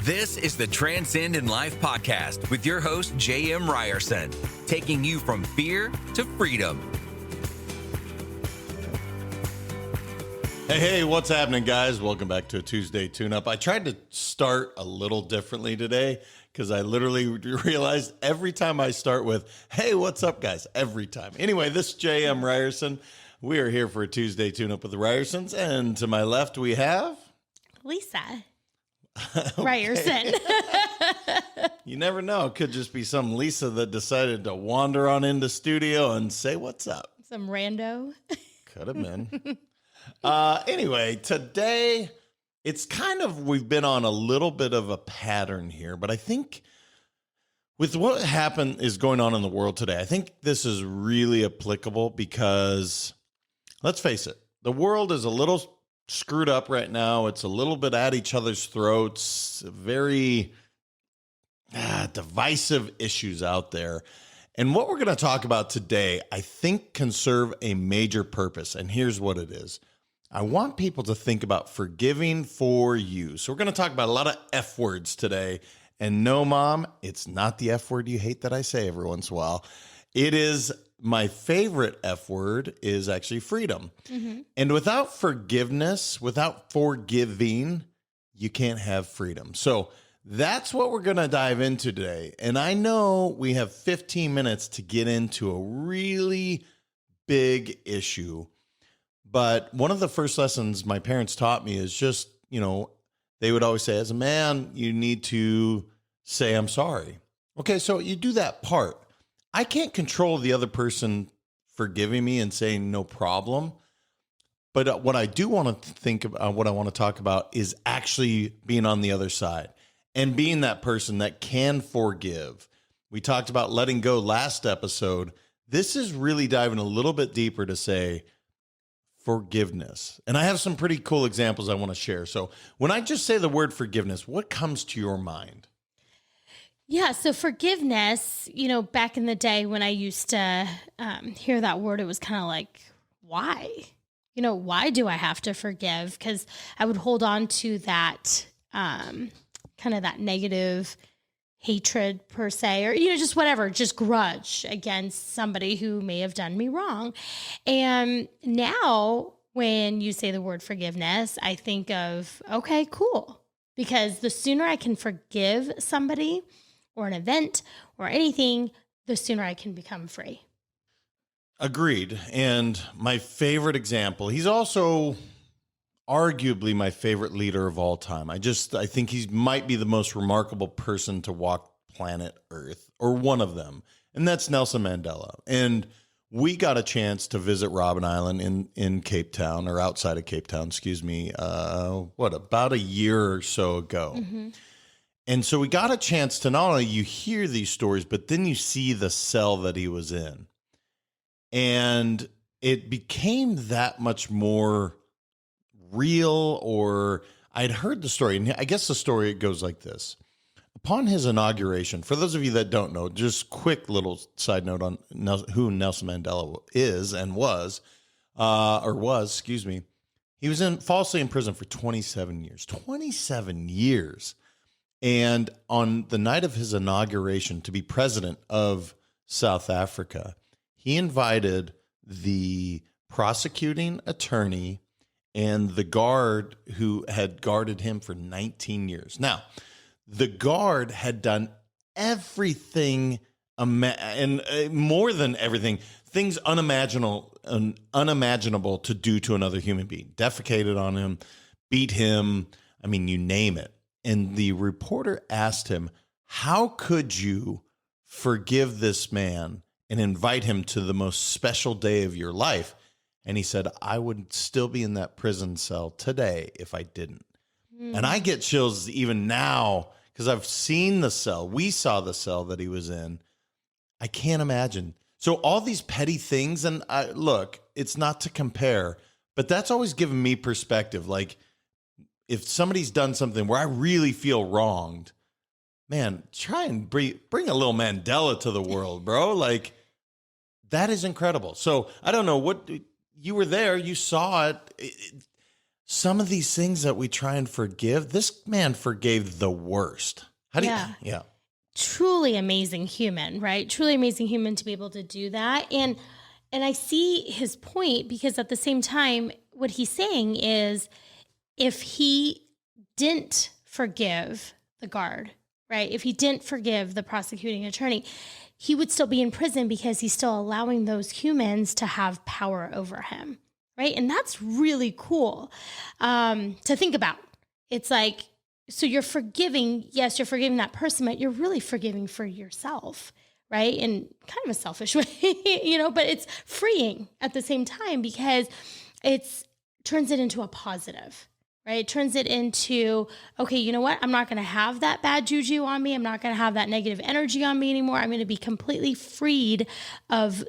This is the Transcend in Life podcast with your host, J.M. Ryerson, taking you from fear to freedom. Hey, what's happening, guys? Welcome back to a Tuesday tune-up. I tried to start a little differently today because I literally realized every time I start with, hey, what's up, guys? Every time. Anyway, this is J.M. Ryerson. We are here for a Tuesday tune-up with the Ryersons, and to my left we have... Lisa. Ryerson. You never know. It could just be some Lisa that decided to wander on into studio and say, what's up? Some rando. Could have been. Anyway, today it's we've been on a little bit of a pattern here, but I think with what is going on in the world today, I think this is really applicable because let's face it, the world is a little screwed up right now. It's a little bit at each other's throats, very divisive issues out there. And what we're going to talk about today, I think can serve a major purpose. And here's what it is. I want people to think about forgiving for you. So we're going to talk about a lot of F words today. And no, Mom, it's not the F word you hate that I say every once in a while. It is my favorite F word is actually freedom. Mm-hmm. And without forgiveness, without forgiving, you can't have freedom. So that's what we're going to dive into today. And I know we have 15 minutes to get into a really big issue. But one of the first lessons my parents taught me is just, they would always say, as a man, you need to say, I'm sorry. Okay, so you do that part. I can't control the other person forgiving me and saying no problem. But what I do want to think about, what I want to talk about is actually being on the other side and being that person that can forgive. We talked about letting go last episode. This is really diving a little bit deeper to say forgiveness. And I have some pretty cool examples I want to share. So when I just say the word forgiveness, what comes to your mind? Yeah, so forgiveness, back in the day when I used to hear that word, it was kind of like, why? Why do I have to forgive? Because I would hold on to that kind of that negative hatred per se, or, just whatever, just grudge against somebody who may have done me wrong. And now when you say the word forgiveness, I think of, okay, cool. Because the sooner I can forgive somebody or an event or anything, the sooner I can become free. Agreed. And my favorite example, he's also arguably my favorite leader of all time. I think he might be the most remarkable person to walk planet Earth, or one of them. And that's Nelson Mandela. And we got a chance to visit Robben Island in Cape Town, or outside of Cape Town, about a year or so ago. Mm-hmm. And so we got a chance to not only you hear these stories, but then you see the cell that he was in. And it became that much more real, or I'd heard the story, and I guess the story goes like this. Upon his inauguration, for those of you that don't know, just quick little side note on who Nelson Mandela is and was, he was falsely in prison for 27 years. 27 years. And on the night of his inauguration to be president of South Africa, he invited the prosecuting attorney and the guard who had guarded him for 19 years. Now, the guard had done everything, and more than everything, things unimaginable to do to another human being. Defecated on him, beat him, you name it. And the reporter asked him, how could you forgive this man and invite him to the most special day of your life? And he said, I would still be in that prison cell today if I didn't. Mm. And I get chills even now because I've seen the cell. We saw the cell that he was in. I can't imagine. So all these petty things, and look, it's not to compare, but that's always given me perspective. Like, if somebody's done something where I really feel wronged, man, try and bring a little Mandela to the world, bro. Like, that is incredible. So I don't know what you were there, you saw it. some of these things that we try and forgive, this man forgave the worst. How do you? Yeah. Truly amazing human, right? Truly amazing human to be able to do that. And I see his point, because at the same time, what he's saying is, if he didn't forgive the guard, right? If he didn't forgive the prosecuting attorney, he would still be in prison because he's still allowing those humans to have power over him, right? And that's really cool to think about. It's like, so you're forgiving, yes, you're forgiving that person, but you're really forgiving for yourself, right? In kind of a selfish way, but it's freeing at the same time, because it's turns it into a positive, right? It turns it into, okay, you know what? I'm not going to have that bad juju on me. I'm not going to have that negative energy on me anymore. I'm going to be completely freed of,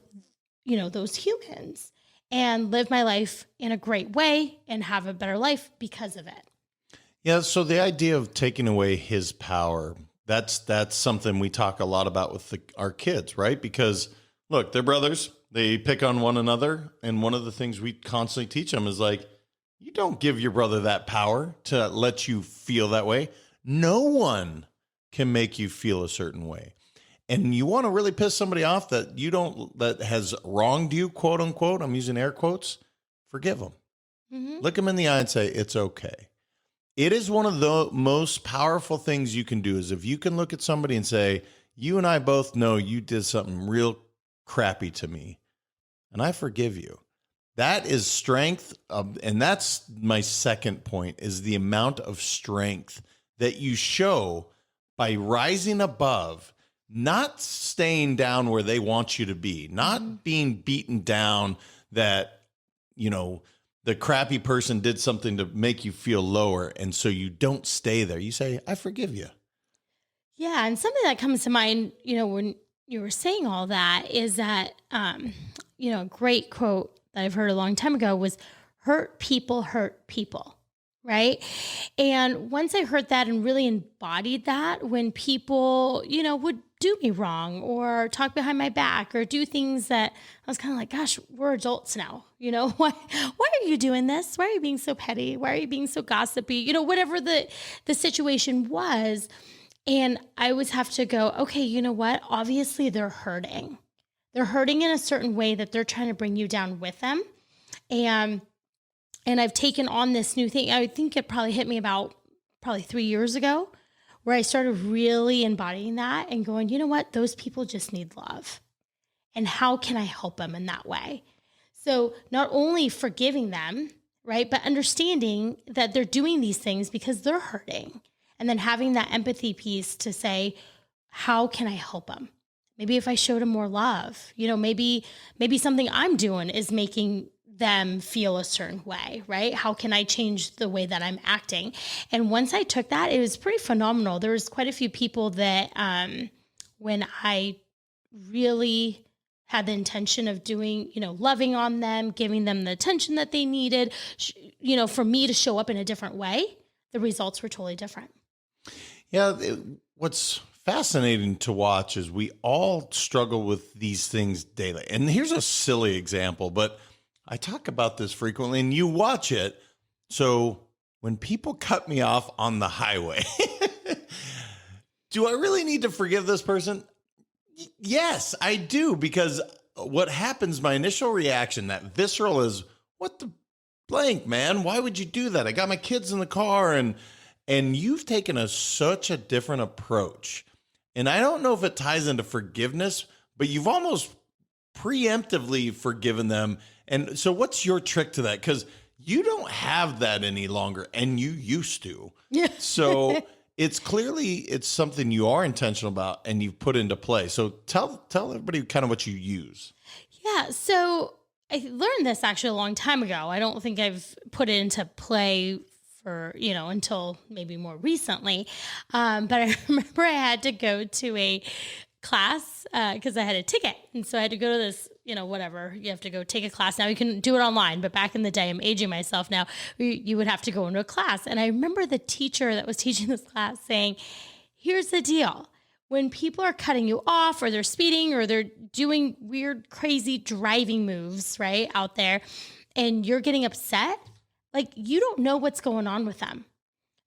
those humans, and live my life in a great way and have a better life because of it. Yeah. So the idea of taking away his power, that's something we talk a lot about with our kids, right? Because look, they're brothers. They pick on one another. And one of the things we constantly teach them is like, you don't give your brother that power to let you feel that way. No one can make you feel a certain way. And you want to really piss somebody off that has wronged you, quote unquote, I'm using air quotes, forgive them. Mm-hmm. Look them in the eye and say, it's okay. It is one of the most powerful things you can do, is if you can look at somebody and say, you and I both know you did something real crappy to me, and I forgive you. That is strength. And that's my second point, is the amount of strength that you show by rising above, not staying down where they want you to be, not being beaten down that, the crappy person did something to make you feel lower. And so you don't stay there. You say, I forgive you. Yeah. And something that comes to mind, when you were saying all that, is that, a great quote that I've heard a long time ago was, hurt people, right? And once I heard that and really embodied that, when people, would do me wrong or talk behind my back or do things that I was kind of like, gosh, we're adults now. Why are you doing this? Why are you being so petty? Why are you being so gossipy? Whatever the situation was. And I always have to go, okay, you know what? Obviously they're hurting. They're hurting in a certain way that they're trying to bring you down with them. And I've taken on this new thing. I think it probably hit me about 3 years ago, where I started really embodying that and going, you know what? Those people just need love. And how can I help them in that way? So not only forgiving them, right, but understanding that they're doing these things because they're hurting. And then having that empathy piece to say, how can I help them? Maybe if I showed them more love, maybe something I'm doing is making them feel a certain way, right? How can I change the way that I'm acting? And once I took that, it was pretty phenomenal. There was quite a few people that when I really had the intention of doing, loving on them, giving them the attention that they needed, for me to show up in a different way, the results were totally different. Yeah. What's fascinating to watch is we all struggle with these things daily. And here's a silly example, but I talk about this frequently and you watch it. So when people cut me off on the highway, do I really need to forgive this person? Yes, I do. Because what happens, my initial reaction, that visceral, is, what the blank, man? Why would you do that? I got my kids in the car, and you've taken such a different approach. And I don't know if it ties into forgiveness, but you've almost preemptively forgiven them. And so what's your trick to that? Because you don't have that any longer, and you used to. Yeah. So it's something you are intentional about and you've put into play. So tell everybody kind of what you use. Yeah. So I learned this actually a long time ago. I don't think I've put it into play for, until maybe more recently. But I remember I had to go to a class because I had a ticket. And so I had to go to this, whatever. You have to go take a class. Now you can do it online, but back in the day, I'm aging myself now, you would have to go into a class. And I remember the teacher that was teaching this class saying, here's the deal. When people are cutting you off, or they're speeding, or they're doing weird, crazy driving moves, right, out there, and you're getting upset, like you don't know what's going on with them.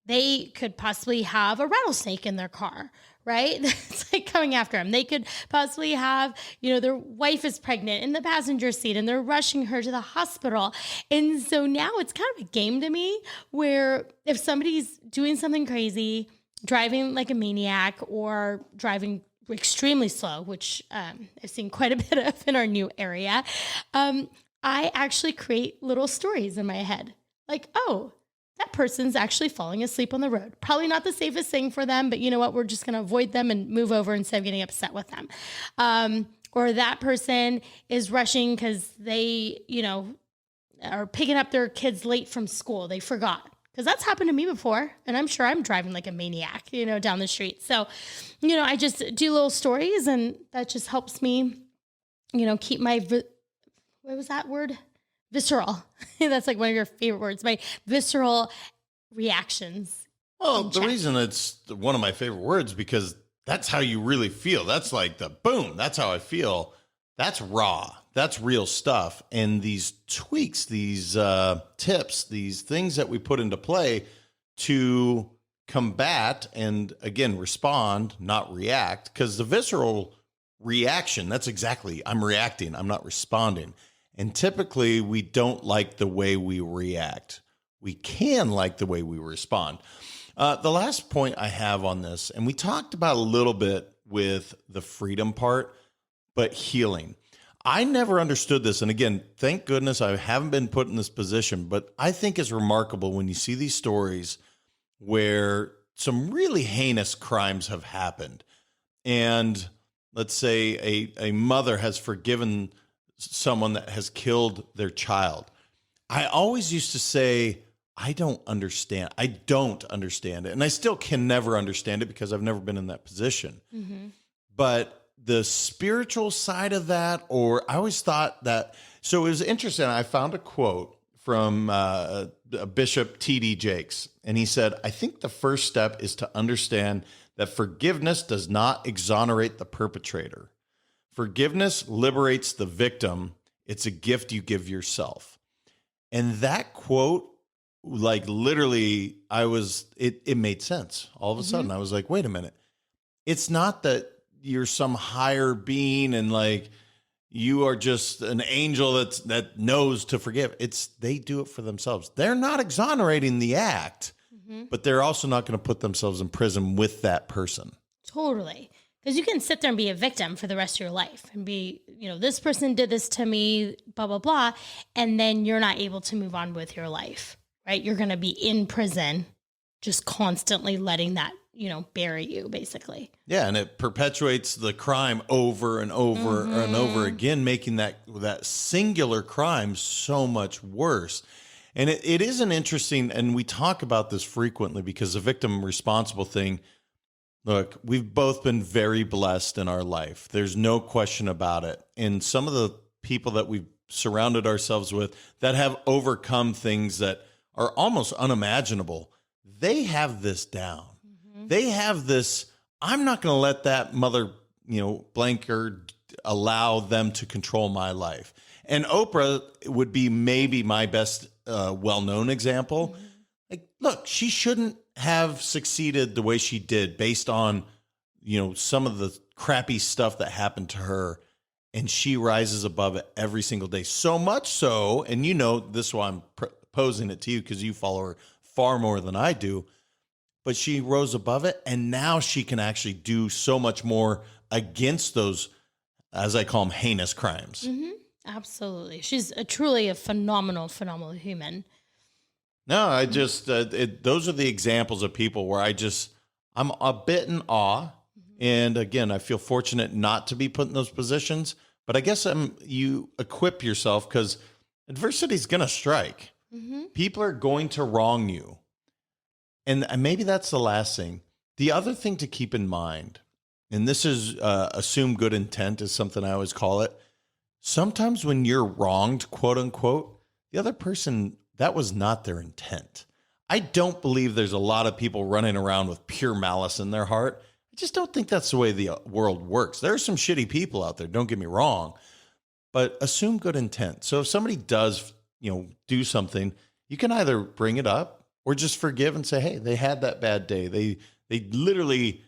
They could possibly have a rattlesnake in their car, right? It's like coming after them. They could possibly have, their wife is pregnant in the passenger seat and they're rushing her to the hospital. And so now it's kind of a game to me where if somebody's doing something crazy, driving like a maniac or driving extremely slow, which I've seen quite a bit of in our new area, I actually create little stories in my head. Like, oh, that person's actually falling asleep on the road. Probably not the safest thing for them, but you know what? We're just going to avoid them and move over instead of getting upset with them. Or that person is rushing because they, are picking up their kids late from school. They forgot. Because that's happened to me before. And I'm sure I'm driving like a maniac, down the street. So, I just do little stories and that just helps me, keep my, what was that word? Visceral. That's like one of your favorite words, my visceral reactions. Well, the reason it's one of my favorite words, because that's how you really feel. That's like the boom. That's how I feel. That's raw. That's real stuff. And these tweaks, these tips, these things that we put into play to combat and, again, respond, not react, because the visceral reaction, that's exactly, I'm reacting. I'm not responding. And typically, we don't like the way we react. We can like the way we respond. The last point I have on this, and we talked about a little bit with the freedom part, but healing. I never understood this. And again, thank goodness I haven't been put in this position, but I think it's remarkable when you see these stories where some really heinous crimes have happened. And let's say a mother has forgiven someone that has killed their child. I always used to say, I don't understand it. And I still can never understand it because I've never been in that position. Mm-hmm. But the spiritual side of that, or I always thought that, so it was interesting. I found a quote from Bishop T.D. Jakes, and he said, I think the first step is to understand that forgiveness does not exonerate the perpetrator. Forgiveness liberates the victim. It's a gift you give yourself. And that quote, like literally, it made sense. All of a sudden, I was like, wait a minute. It's not that you're some higher being and like you are just an angel that knows to forgive. They do it for themselves. They're not exonerating the act, but they're also not going to put themselves in prison with that person. Totally. Because you can sit there and be a victim for the rest of your life and be, this person did this to me, blah, blah, blah. And then you're not able to move on with your life, right? You're going to be in prison, just constantly letting that, bury you basically. Yeah. And it perpetuates the crime over and over and over again, making that singular crime so much worse. And it is an interesting, and we talk about this frequently because the victim responsible thing, look, we've both been very blessed in our life. There's no question about it. And some of the people that we've surrounded ourselves with that have overcome things that are almost unimaginable, they have this down. They have this, I'm not going to let that mother, blanker allow them to control my life. And Oprah would be maybe my best well-known example. Like, look, she shouldn't have succeeded the way she did based on, some of the crappy stuff that happened to her. And she rises above it every single day. So much so, and this is why I'm posing it to you because you follow her far more than I do. But she rose above it, and now she can actually do so much more against those, as I call them, heinous crimes. Mm-hmm. Absolutely. She's truly a phenomenal human. No, I just, those are the examples of people where I'm a bit in awe. And again, I feel fortunate not to be put in those positions, but I guess you equip yourself because adversity is going to strike. People are going to wrong you. And maybe that's the last thing. The other thing to keep in mind, and this is assume good intent is something I always call it. Sometimes when you're wronged, quote unquote, the other person, that was not their intent. I don't believe there's a lot of people running around with pure malice in their heart. I just don't think that's the way the world works. There are some shitty people out there, don't get me wrong, but assume good intent. So if somebody does, do something, you can either bring it up or just forgive and say, hey, they had that bad day. They literally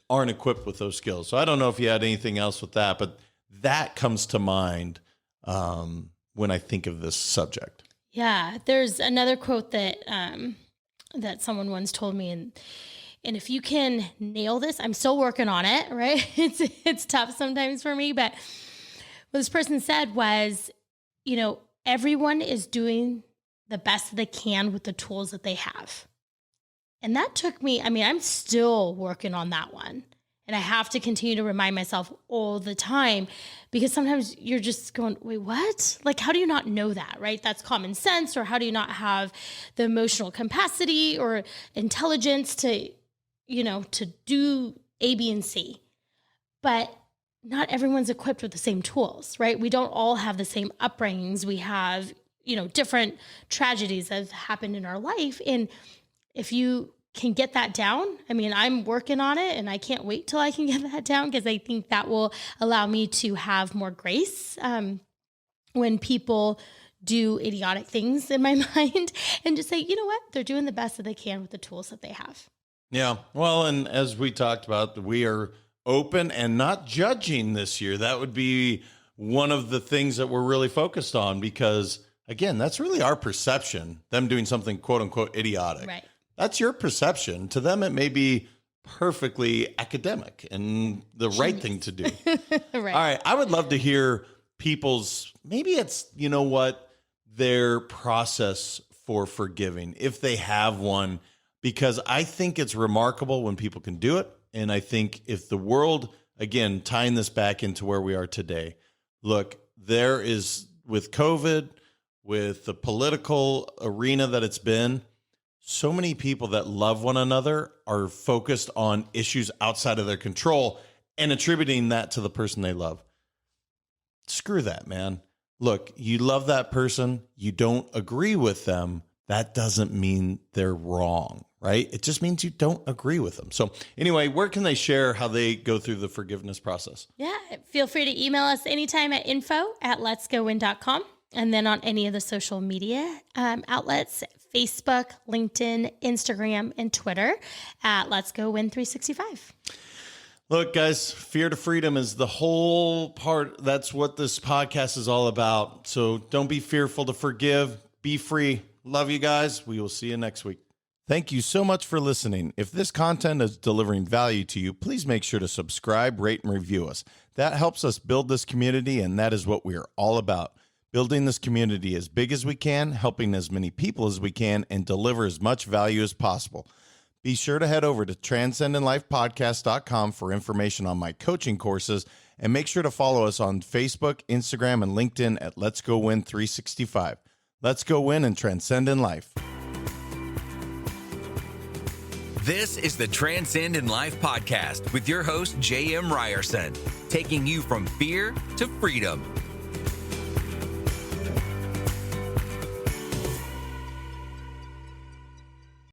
aren't equipped with those skills. So I don't know if you had anything else with that, but that comes to mind when I think of this subject. Yeah, there's another quote that that someone once told me, and if you can nail this, I'm still working on it, right? It's tough sometimes for me, but what this person said was, everyone is doing the best they can with the tools that they have. And that took me, I'm still working on that one. And I have to continue to remind myself all the time, because sometimes you're just going, wait, what? Like, how do you not know that, right? That's common sense. Or how do you not have the emotional capacity or intelligence to do A, B, and C? But not everyone's equipped with the same tools, right? We don't all have the same upbringings. We have, different tragedies that have happened in our life. And if you can get that down, I'm working on it, and I can't wait till I can get that down, because I think that will allow me to have more grace when people do idiotic things in my mind, and just say, you know what, they're doing the best that they can with the tools that they have. Yeah. Well, and as we talked about, we are open and not judging this year. That would be one of the things that we're really focused on, because again, that's really our perception, them doing something quote unquote idiotic. Right. That's your perception. To them, it may be perfectly academic and the right thing to do. Right. All right. I would love to hear people's, maybe it's, their process for forgiving, if they have one, because I think it's remarkable when people can do it. And I think if the world, again, tying this back into where we are today, look, there is, with COVID, with the political arena that it's been, so many people that love one another are focused on issues outside of their control and attributing that to the person they love. Screw that, man. Look, you love that person. You don't agree with them. That doesn't mean they're wrong, right? It just means you don't agree with them. So anyway, where can they share how they go through the forgiveness process? Yeah. Feel free to email us anytime at info@letsgowin.com. And then on any of the social media outlets, Facebook, LinkedIn, Instagram, and Twitter at Let's Go Win 365. Look, guys, fear to freedom is the whole part. That's what this podcast is all about. So don't be fearful to forgive. Be free. Love you guys. We will see you next week. Thank you so much for listening. If this content is delivering value to you, please make sure to subscribe, rate, and review us. That helps us build this community, and that is what we are all about. Building this community as big as we can, helping as many people as we can, and deliver as much value as possible. Be sure to head over to transcendentLifePodcast.com for information on my coaching courses, and make sure to follow us on Facebook, Instagram, and LinkedIn at Let's Go Win 365. Let's go win and transcend in life. This is the Transcend in Life podcast with your host, J.M. Ryerson, taking you from fear to freedom.